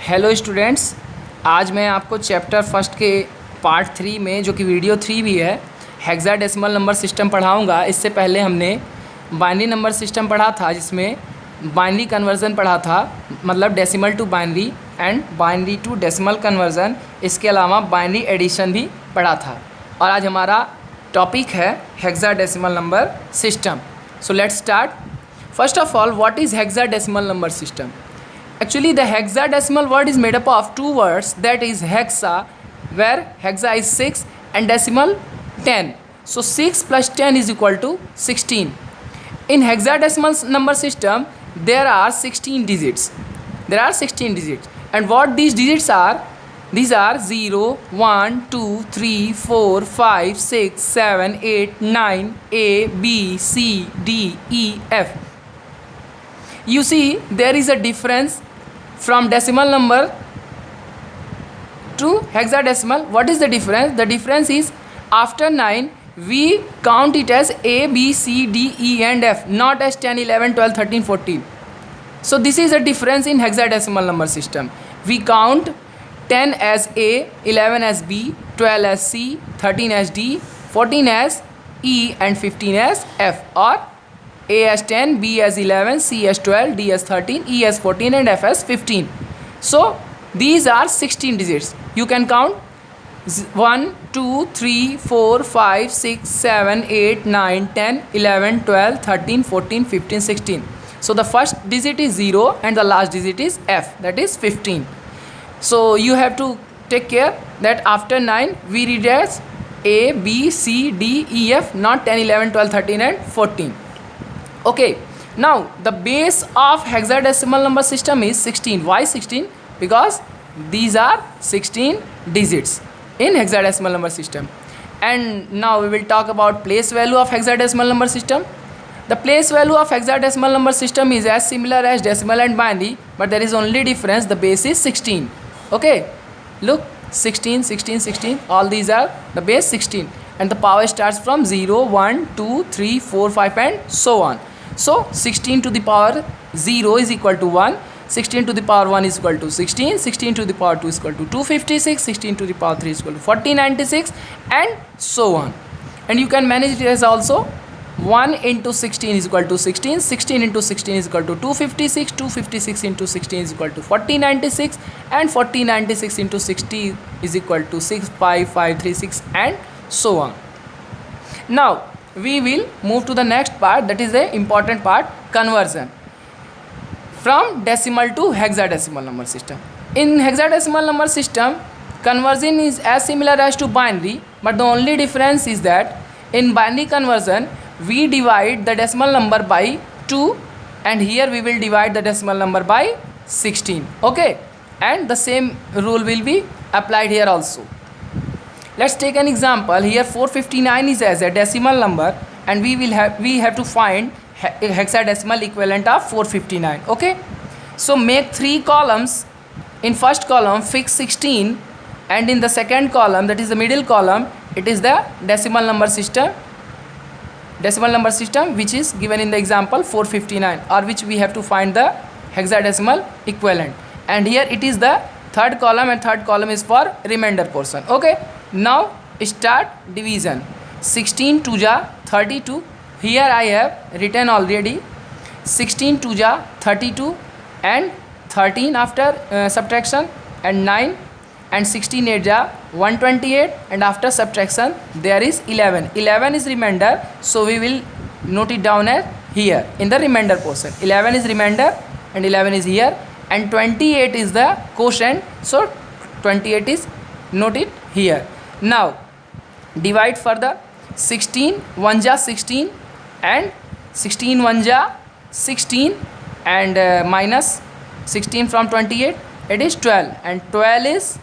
Hello students, आज मैं आपको चैप्टर फर्स्ट के पार्ट 3 में, जो कि वीडियो 3 भी है, हेक्साडेसिमल नंबर सिस्टम पढ़ाऊंगा। इससे पहले हमने बाइनरी नंबर सिस्टम पढ़ा था, जिसमें बाइनरी कन्वर्ज़न पढ़ा था, मतलब decimal to binary and binary to decimal conversion. इसके अलावा बाइनरी एडिशन भी पढ़ा था। और आज हमारा टॉपिक है hexadecimal number system. So let's start. First of all, what is hexadecimal number system? Actually, the hexadecimal word is made up of two words, that is hexa, where hexa is 6 and decimal 10. So 6 plus 10 is equal to 16. In hexadecimal number system, there are 16 digits. There are 16 digits. And what these digits are? These are 0, 1, 2, 3, 4, 5, 6, 7, 8, 9, A, B, C, D, E, F. You see, there is a difference from decimal number to hexadecimal. What is the difference? The difference is after 9 we count it as A, B, C, D, E and F, not as 10, 11, 12, 13, 14. So this is a difference in hexadecimal number system. We count 10 as A, 11 as B, 12 as C, 13 as D, 14 as E and 15 as F, or A as 10, B as 11, C as 12, D as 13, E as 14 and F as 15. So these are 16 digits. You can count 1, 2, 3, 4, 5, 6, 7, 8, 9, 10, 11, 12, 13, 14, 15, 16. So the first digit is 0 and the last digit is F, that is 15. So you have to take care that after 9 we read as A, B, C, D, E, F, not 10, 11, 12, 13 and 14. Okay, now the base of hexadecimal number system is 16. Why 16? Because these are 16 digits in hexadecimal number system. And now we will talk about place value of hexadecimal number system. The place value of hexadecimal number system is as similar as decimal and binary, but there is only difference. The base is 16. Okay, look, 16, 16, 16, all these are the base 16, and the power starts from 0, 1, 2, 3, 4, 5 and so on. So 16 to the power 0 is equal to 1, 16 to the power 1 is equal to 16, 16 to the power 2 is equal to 256, 16 to the power 3 is equal to 4096 and so on. And you can manage it as also 1 into 16 is equal to 16, 16 into 16 is equal to 256, 256 into 16 is equal to 4096 and 4096 into 60 is equal to 65536 and so on. Now we will move to the next part, that is the important part, conversion from decimal to hexadecimal number system. In hexadecimal number system, conversion is as similar as to binary, but the only difference is that in binary conversion we divide the decimal number by 2, and here we will divide the decimal number by 16. Okay, and the same rule will be applied here also. Let's take an example. Here 459 is as a decimal number, and we have to find hexadecimal equivalent of 459. Okay, so make 3 columns. In first column fix 16, and in the second column, that is the middle column, it is the decimal number system which is given in the example 459, or which we have to find the hexadecimal equivalent. And here it is the third column, and third column is for remainder portion. Okay, now start division. 16 2 ja 32. Here I have written already 16 2 ja 32 and 13 after subtraction, and 9 and 16 8 ja 128, and after subtraction there is 11. 11 is remainder, so we will note it down as here in the remainder portion. 11 is remainder and 11 is here, and 28 is the quotient, so 28 is noted here. Now divide further. 16 1 ja 16 and 16 1 ja 16, and minus 16 from 28, it is 12, and 12 is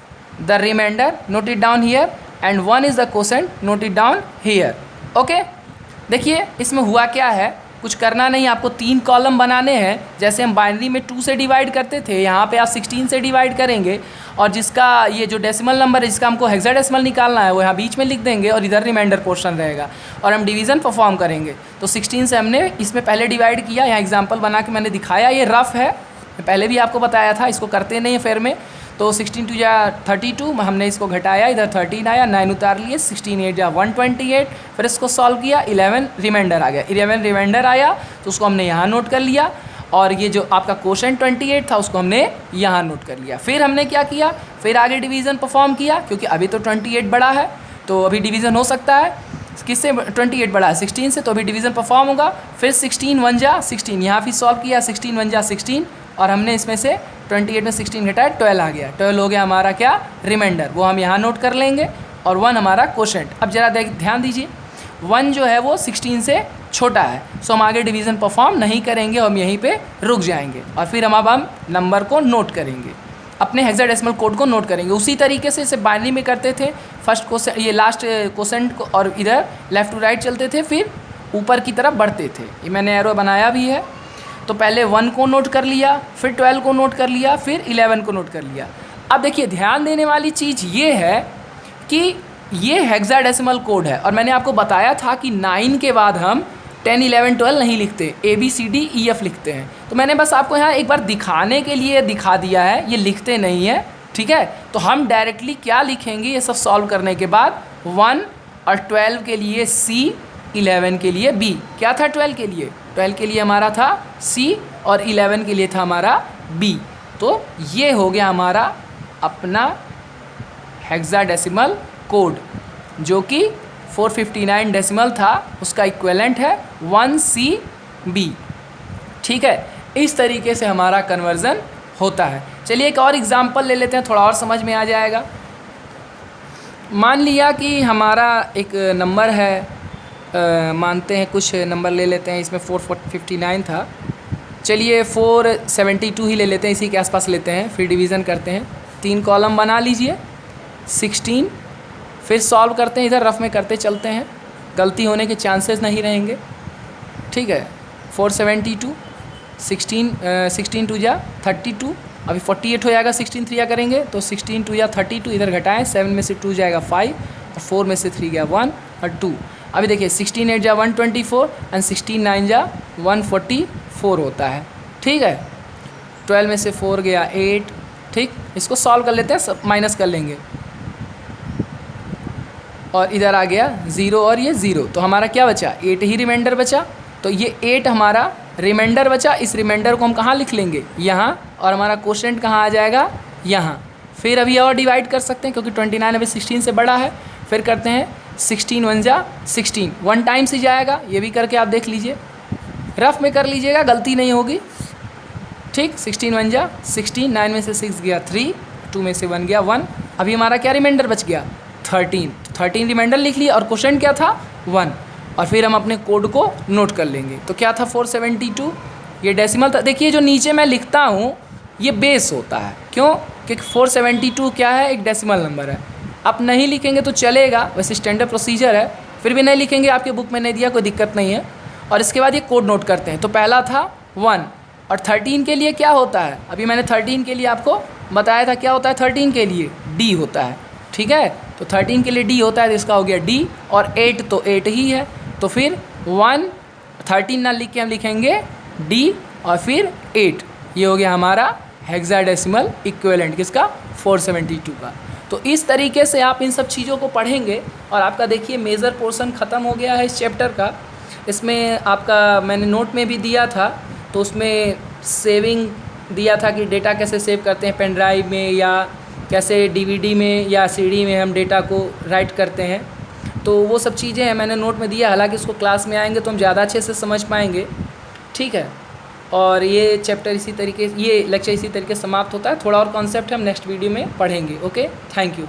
the remainder, note it down here, and 1 is the quotient, note it down here. Okay, देखिए इसमें हुआ क्या है, कुछ करना नहीं, आपको 3 column बनाने हैं। जैसे हम बाइनरी में 2 से डिवाइड करते थे, यहाँ पे आप 16 से डिवाइड करेंगे, और जिसका ये जो डेसिमल नंबर है, जिसका हमको हेक्साडेसिमल निकालना है, वो यहाँ बीच में लिख देंगे, और इधर रिमाइंडर पोर्शन रहेगा, और हम डिवीज़न परफॉर्म करेंगे। तो 16 से हमने इसमें पहले डिवाइड किया, यहाँ एग्जांपल बना के मैंने दिखाया, ये रफ है, पहले भी आपको बताया था, इसको करते नहीं है फेयर में। तो 16 2 जा 32, हमने इसको घटाया, इधर 13 आया, 9 उतार लिए, 16 8 जा 128, फिर इसको सॉल्व किया, 11 रिमाइंडर आ गया। 11 रिमाइंडर आया तो उसको हमने यहाँ नोट कर लिया, और ये जो आपका क्वोशेंट 28 था उसको हमने यहाँ नोट कर लिया। फिर हमने क्या किया, फिर आगे डिवीज़न परफॉर्म किया, क्योंकि अभी तो 28 बड़ा है तो अभी डिवीज़न हो सकता है। किससे 28 बड़ा है? 16 से, तो अभी डिवीज़न परफॉर्म होगा। फिर 16 1 जा 16, यहाँ फिर सॉल्व किया, 16 1 जा 16, और हमने इसमें से 28 में 16 घटाया, 12 आ गया। 12 हो गया हमारा क्या? रिमाइंडर, वो हम यहाँ नोट कर लेंगे, और 1 हमारा क्वोशेंट। अब जरा ध्यान दीजिए, 1 जो है वो 16 से छोटा है, सो हम आगे डिवीज़न परफॉर्म नहीं करेंगे, हम यहीं पे रुक जाएंगे, और फिर हम नंबर को नोट करेंगे, अपने हेक्साडेसिमल कोड को नोट करेंगे। उसी तरीके से इसे बाइनरी में करते थे, फर्स्ट क्वोशेंट, ये लास्ट क्वोशेंट को, और इधर लेफ़्ट टू राइट चलते थे, फिर ऊपर की तरफ बढ़ते थे। ये मैंने एरो बनाया भी है। तो पहले 1 को नोट कर लिया, फिर 12 को नोट कर लिया, फिर 11 को नोट कर लिया। अब देखिए, ध्यान देने वाली चीज़ ये है कि ये हेक्साडेसिमल कोड है, और मैंने आपको बताया था कि 9 के बाद हम 10 11 12 नहीं लिखते, ABCDEF लिखते हैं। तो मैंने बस आपको यहाँ एक बार दिखाने के लिए दिखा दिया है, ये लिखते नहीं है, ठीक है। तो हम डायरेक्टली क्या लिखेंगे, ये सब सॉल्व करने के बाद 1 और 12 के लिए C, 11 के लिए B। क्या था 12 के लिए? 12 के लिए हमारा था C, और 11 के लिए था हमारा B। तो ये हो गया हमारा अपना हेक्साडेसिमल कोड, जो कि 459 डेसिमल था, उसका इक्विवेलेंट है 1CB। ठीक है, इस तरीके से हमारा कन्वर्ज़न होता है। चलिए एक और एग्जांपल ले लेते हैं, थोड़ा और समझ में आ जाएगा। मान लिया कि हमारा एक नंबर है, मानते हैं कुछ नंबर ले लेते हैं, इसमें 459 था, चलिए 472 ही ले लेते हैं, इसी के आसपास लेते हैं, फिर डिवीज़न करते हैं। 3 कॉलम बना लीजिए, 16, फिर सॉल्व करते हैं, इधर रफ में करते चलते हैं, गलती होने के चांसेस नहीं रहेंगे। ठीक है, 472, 16 2 जा 32, अभी 48 हो जाएगा, 16 3 करेंगे तो 16 2 जा 32, इधर घटाएं, 7 में से 2 जाएगा 5, और 4 में से 3 गया 1 और 2। अभी देखिए 16 8 जा 124, एंड 16 9 जा 144 होता है। ठीक है, 12 में से 4 गया 8। ठीक, इसको सॉल्व कर लेते हैं, सब माइनस कर लेंगे, और इधर आ गया 0 और ये 0, तो हमारा क्या बचा? 8 ही रिमाइंडर बचा। तो ये 8 हमारा रिमाइंडर बचा, इस रिमाइंडर को हम कहाँ लिख लेंगे? यहाँ, और हमारा क्वोशेंट कहाँ आ जाएगा? यहाँ। फिर अभी और डिवाइड कर सकते हैं, क्योंकि 29 अभी 16 से बड़ा है। फिर करते हैं 16 1 जा 16, 1 टाइम्स ही जाएगा, ये भी करके आप देख लीजिए, रफ में कर लीजिएगा, गलती नहीं होगी। ठीक, 16 1 जा 16, 9 में से 6 गया 3, 2 में से 1 गया 1, अभी हमारा क्या रिमाइंडर बच गया? 13। 13 रिमाइंडर लिख लिया, और क्वोशेंट क्या था? 1, और फिर हम अपने कोड को नोट कर लेंगे। तो क्या था? 472, ये डेसिमल था। देखिए जो नीचे मैं लिखता हूँ ये बेस होता है, क्यों? क्योंकि 472 क्या है? एक डेसिमल नंबर है। आप नहीं लिखेंगे तो चलेगा, वैसे स्टैंडर्ड प्रोसीजर है, फिर भी नहीं लिखेंगे, आपके बुक में नहीं दिया, कोई दिक्कत नहीं है। और इसके बाद ये कोड नोट करते हैं। तो पहला था 1, और 13 के लिए क्या होता है? अभी मैंने 13 के लिए आपको बताया था, क्या होता है 13 के लिए? D होता है। ठीक है, तो 13 के लिए D होता है, तो इसका हो गया D, और 8 तो 8 ही है, तो फिर 1 13 ना लिख के हम लिखेंगे D, और फिर 8। ये हो गया हमारा हेक्साडेसिमल इक्विवेलेंट, किसका? 472 का। तो इस तरीके से आप इन सब चीज़ों को पढ़ेंगे, और आपका देखिए मेजर पोर्शन ख़त्म हो गया है इस चैप्टर का। इसमें आपका मैंने नोट में भी दिया था, तो उसमें सेविंग दिया था कि डेटा कैसे सेव करते हैं पेन ड्राइव में, या कैसे DVD में या CD में हम डेटा को राइट करते हैं। तो वो सब चीज़ें हैं, मैंने नोट में दिया। हालांकि इसको क्लास में आएंगे तो हम ज़्यादा अच्छे से समझ पाएंगे। ठीक है, और ये चैप्टर इसी तरीके, ये लेक्चर इसी तरीके से समाप्त होता है। थोड़ा और कॉन्सेप्ट हम नेक्स्ट वीडियो में पढ़ेंगे। Okay, thank you.